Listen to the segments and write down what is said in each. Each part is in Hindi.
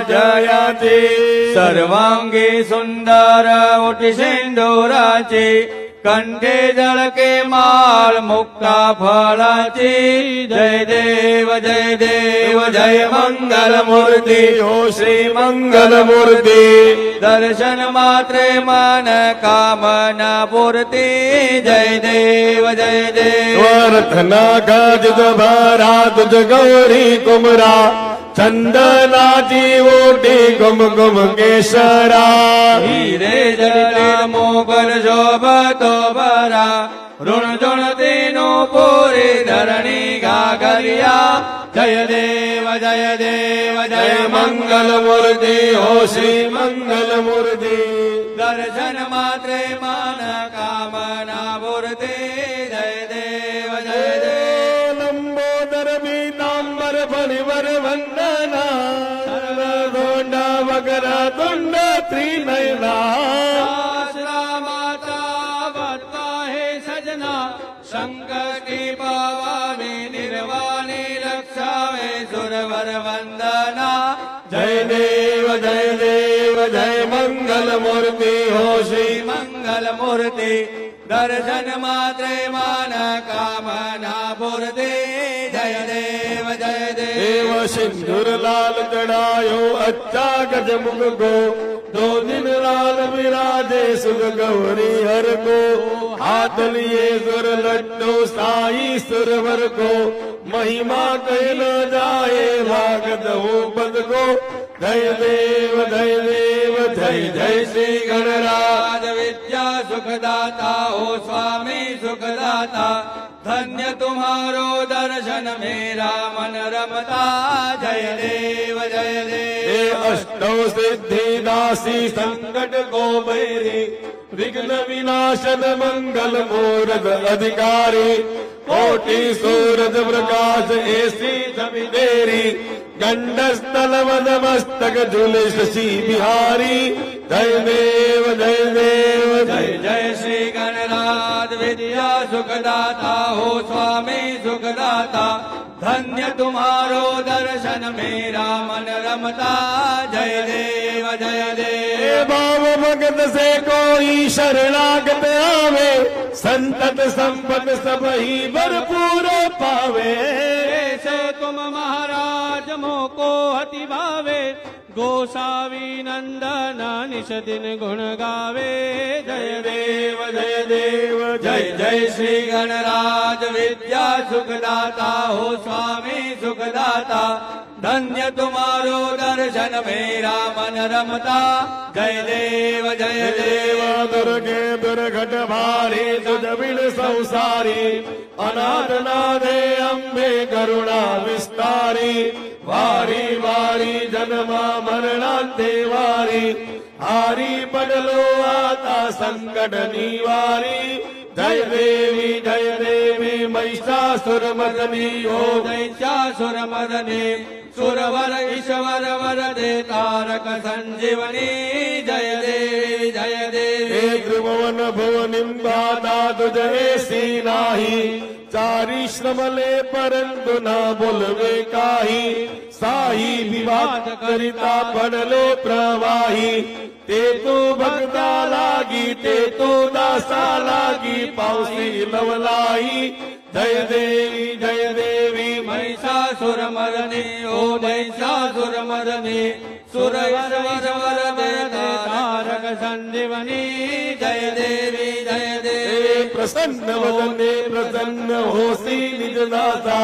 जयाचे सर्वांगी सुंदर उठी सिंदूराची कंठे झळके माळ मुक्ता फळाची जय देव जय मंगल मूर्ती हो श्री मंगल मूर्ती दर्शन मात्रे मन कामना पूर्ती जय देव रत्ना गाज भरा तुझ गौरी कुमरा चंदनाची ओटी गुम गुम केशरा हीरे जड़ा मोगर शोभतो बरा ऋण जुण तीनो पूरी धरणी घाघरिया जय देव जय मंगल मूर्ति हो श्री मंगल मूर्ति दर्शन मात्रे मन कामना मूर्ति जय देव लंबोदर पीतांबर फणिवर वंदना सर्वदोंड वगर तुंड त्रिनयना माता बत्ता है सजना शंकर की पावानी निर्वाणी रक्षावे सुरवर वंदना जय देव जय मंगल मूर्ति हो श्री मंगल मूर्ति दर्शन मात्रे मन कामना पूर्ति जय देव सिंदूर लाल चढ़ायो अच्छा गजमुख को दो दिन लाल विराजे सुख गौरी हर को हाथ लिए सुर लड्डू साई सुरवर को महिमा कह न जाए भागत हो पद को जय देव जय श्री गणराज विद्या सुखदाता हो स्वामी सुखदाता धन्य तुम्हारो दर्शन मेरा मन रमता जय देव अष्टौ सिद्धि दासी संकट को बैरी विघ्न विनाशन मंगल मूर्त अधिकारी कोटि सूरज प्रकाश ऐसी छवि तेरी गंडस्थल वद मस्तक झूले शशि बिहारी जय देव जय श्री गणराज विद्या सुखदाता हो स्वामी सुखदाता धन्य तुम्हारो दर्शन मेरा मन रमता जय देव भाव भगत से कोई शरणागत आवे संतत संपत सब ही भरपूर पावे ऐसे तुम महाराज मोको अति भावे गोसावी नंदन निश दिन गुण गावे जय देव जय श्री गणराज विद्या सुखदाता हो स्वामी सुखदाता धन्य तुम्हारो दर्शन मेरा मन रमता जय देव दुर्गे दुर्घट भारी तुझ बिन संसारी अनाथ नादे अम्बे करुणा विस्तारी वारी वारी जन्मा मरणांते वारी हारी पडलो आता संकट निवारी जय देवी महिषासुर मदनी हो दैत्यासुर मदनी सुरवर ईश्वर वर दे तारक संजीवनी जय देवी त्रिभुवन भुवनिं बाधा तुझे सी नाही चारी श्रमले परंतु न बोलवे काही साही विवाद करिता पडले प्रवाही ते तू भक्ता लागी ते तू दासा लागी पावसी लवलाई जय देवी महिषासुर मर्दिनी ओ महिषासुर मर्दिनी सुरवर दे तारक संजीवनी जय देवी प्रसन्न वदने प्रसन्न होसी निज दासा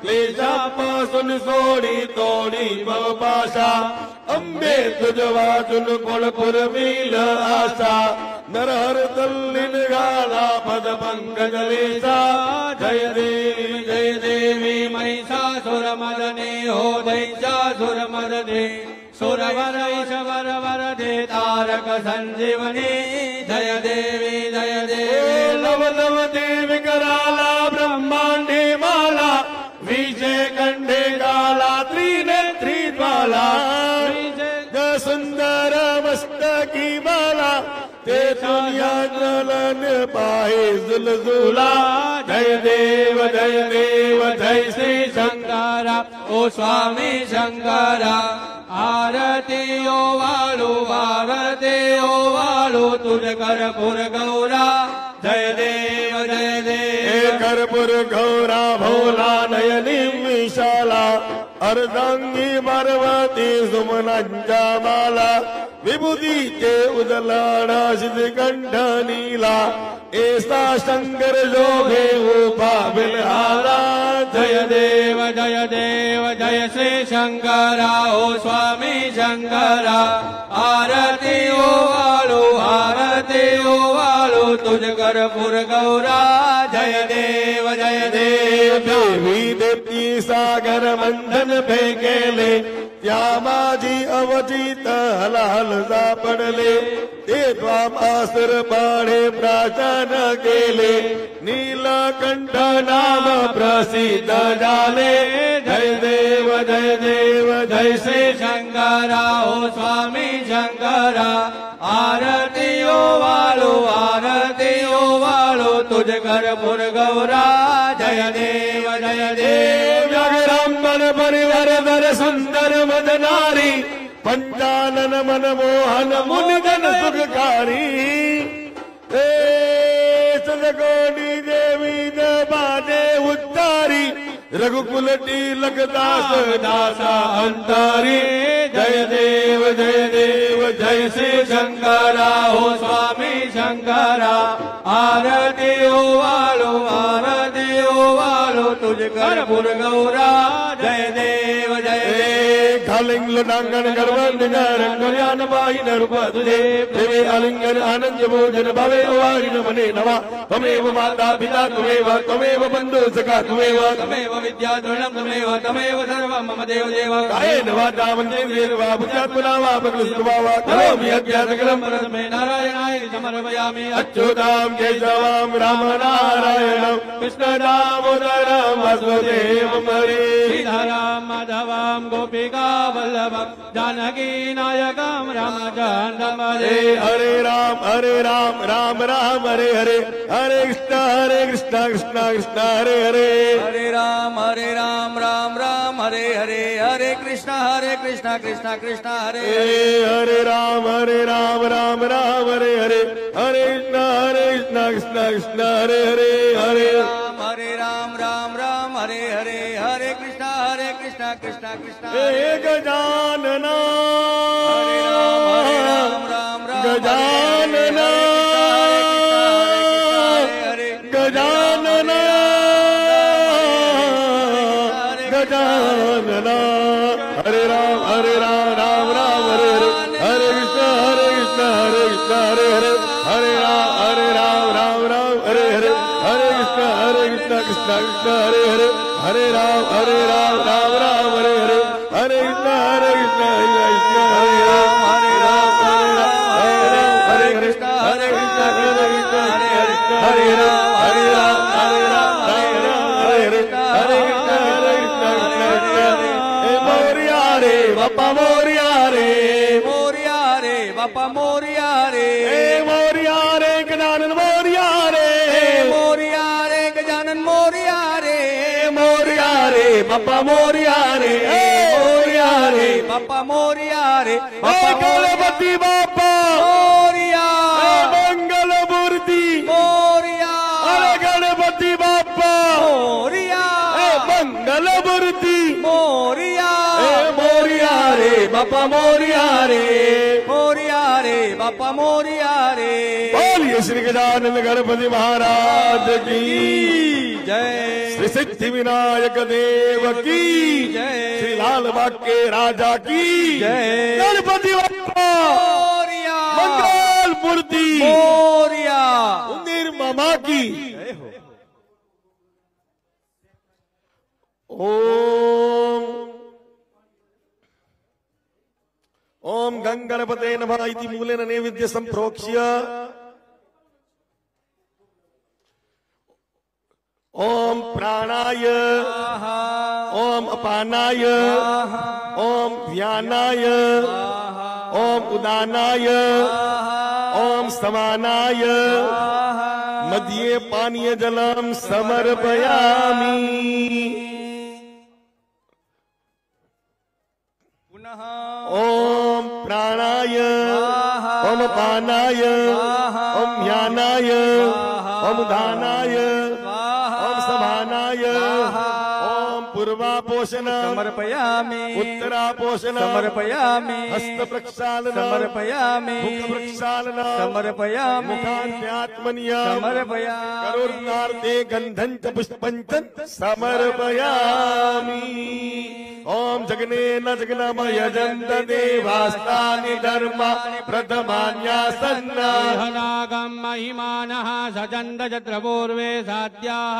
क्लेशापासून सोडी तोडी भवपाशा अंबे तुझ वाचून कोण पुरविल आशा नरहर तल्लीन गाला पद पंकज लेसा जय देवी महिषासुर मर्दिनी हो महिषासुर मर्दिनी सुरवर ईश्वर वर दे तारक संजीवनी जय देवी लव लव देव कराला ब्रह्मांडे माला विजय कंडे गाला त्रिनेत्री ज्वाला सुंदर मस्तकी बाला ते दुनिया जलन पाहे जुलजुला जय देव जय श्री शंकरा ओ स्वामी शंकरा आरती ओ वालू भारती ओ वालू तुझ कर्पूर गौरा जय देव जय देव कर्पूर गौरा भोला नयनी विशाला अर्धांगी पार्वती सुमनांच्या माला विभूतीचे उदलाडा सिद्धकंठ नीला ऐसा शंकर जो घेऊपा बिलहारा जय देव जय श्री शंकरा ओ स्वामी शंकरा आरती ओ वालू तुझ कर्पूर गौरा जय देव देवी देती सागर मंथन फेकेले त्या माझी अवचित हलालता पडले ते द्वामासर पाडे प्राचन केले नीलकंठ नाम प्रसिद्ध झाले जय देव जय श्री शंकरा ओ स्वामी शंकरा आरती ओ वालू तुझ कर्पूर गौरा जय देव जगदंबर परिवर दर सुंदर मदनारी पंचानन मनमोहन मुनिजन सुखकारी सदकोटी देवी बाजे उच्चारी रघुकुल तिलक दास दासा अंतारी जय देव जय श्री शंकरा ओ स्वामी शंकरा आरती ओ वालू तुझ कर्पूर गौरा जय देव खालिंग लोटांगण गर्वंद रंगयान बाई नरूप तुझे देवे आलिंगन आनंद भोजन भवे वारिण मने नवा त्वमेव माता पिता त्वमेव बंधु सखा त्वमेव विद्या तमेव सर्वं मम देव कायेन वाचा मन्त्रेण वा बुद्ध्यात्मना वा प्रकृतिवा वा करोमि अज्ञातकलं परस्मै नारायणाय समर्पयामि अच्युतां केशवां राम नारायणं कृष्णदामोदरं वासुदेवं हरे श्रीधरां माधवां गोपिका वल्लभं जानकी नायकं रामचन्द्रं हरे हरे राम राम राम हरे हरे हरे कृष्ण कृष्ण कृष्ण हरे हरे हरे राम राम राम हरे हरे हरे कृष्ण कृष्ण कृष्ण हरे हरे राम राम राम हरे हरे हरे कृष्ण कृष्ण कृष्ण हरे हरे हरे राम राम हरे हरे हरे कृष्ण कृष्ण कृष्ण गजानना राम गजानना गजानना गजानना हरे राम राम राम हरे हरे हरे कृष्ण हरे कृष्ण हरे हरे हरे राम राम हरे हरे हरे कृष्ण कृष्ण कृष्ण हरे हरे हरे राम राम राम हरे हरे हरे कृष्ण कृष्ण हरे राम हरे कृष्ण कृष्ण हरे राम हरे राम हरे हरे हरे कृष्ण मोरिया रे बापा मोरिया रे बापा मोरिया रे मोरिया रे गजानन मोरिया रे गजानन मोरिया रे बापा मोरिया रे बापा मोरिया रे गणपति बापा मोरिया मंगल मूर्ति मोरिया अरे गणपति बापा मोरिया मंगल मूर्ति मोरिया मोरिया रे बापा मोरिया रे बापा मोरिया रे बोलिए श्री गजानन गणपति महाराज की जय श्री सिद्धि विनायक देव की जय श्री लाल बाग के राजा की जय गणपति बाप्पा मोरिया मंगल मूर्ति मोरिया मंदिर मामा की ओम गंगणपते नमः इति मूलेन नैवेद्य संप्रोक्ष्य ओम प्राणाय ओम अपानाय ओम व्यानाय ओम उदानाय ओम समानाय मध्ये पानीय जलम समर्पयामि ओम प्राणाय स्वाहा ओम पानाय स्वाहा ओम ध्यानाय स्वाहा ओम दानाय स्वाहा ओम समानाय स्वाहा ओम पूर्वापोषण समर्पयामि उत्तरापोषण समर्पयामि हस्त प्रक्षालन समर्पयामि मुख प्रक्षालन समर्पयामि मुखाध्यात्मनीय समर्पयामि करुणार्थे गंधं च पुष्पं च समर्पयामि ओम जगनेन जगनमय जन्त देवास्तानि धर्माणि प्रथमान्यासन्ना नागम महिमानः सजन्द यत्र पूर्वे साध्याः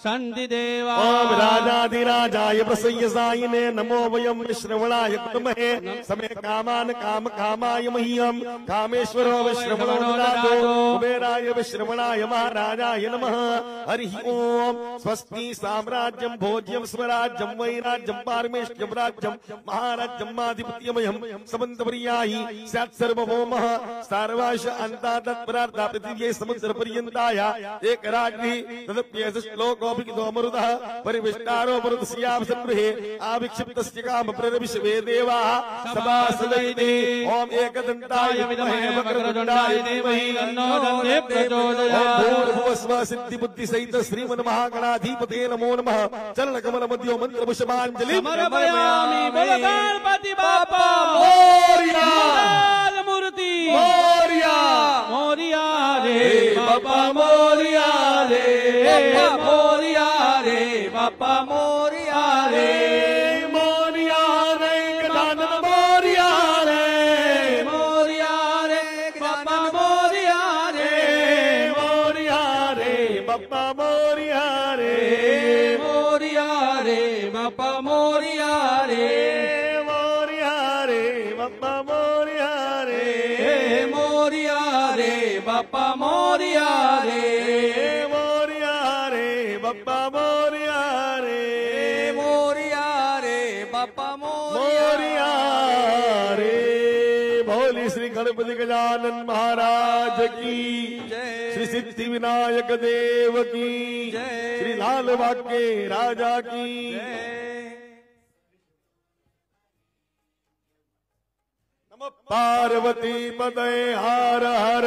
सन्ति देवा ओम राजाधिराजाय प्रसय्यसायिने नमो वयं श्रवणाय कुर्महे समे कामान काम कामाय मह्यं कामेश्वरो विश्रवणो नाथो कुबेराय विश्रवणाय महाराजाय नमः हरिः ओम स्वस्ति साम्राज्यं भोज्यं स्वराज्यं वैराज्यं पारमेष्ठ्यं राज्यं महाराज्यं माधिपत्यमयं समन्तपर्यायि स्यात् सर्वभौमः सर्वाश अन्ता तत्परार्था पृथिव्यै समुद्रपर्यन्ताय एकराज्ञी तदप्येष श्लोकोऽभिगितो अमृतः परिविष्टारो मरुतस्यावसगृहे आविक्षिप्तस्य कामप्ररविश्वे देवाः सभासदैते ॐ एकदन्ताय विद्महे वक्रतुण्डाय धीमहि तन्नो दन्ति प्रचोदयात् भूर्भुवस्व सिद्धिबुद्धिसहित श्रीमन्महागणाधिपते नमो नमः चरणकमलमध्यो मन्त्रपुष्पाञ्जलि समर्पयामि बोलो गणपति बाप्पा मोरया मूर्ति मोरया मोरिया रे बाप्पा मोरिया रे बाप्पा मोरिया रे बाप्पा मोरिया रे मोरया रे गजानन मोरया रे मोरिया रे बाप्पा मोरिया रे मोरया रे बप्पा मोरया रे मोरिया रे बाप्पा मोरिया रे मोरया रे बप्पा मोरया रे मोरिया रे बाप्पा मोरिया रे मोरया रे बप्पा मोरया रे मोरिया रे बाप्पा मोरया रे भोली श्री गणपति गजानन महाराज की जय। श्री सिद्धि विनायक देव की जय। श्री लाल बाग के राजा की नमः पार्वती पतये हर हर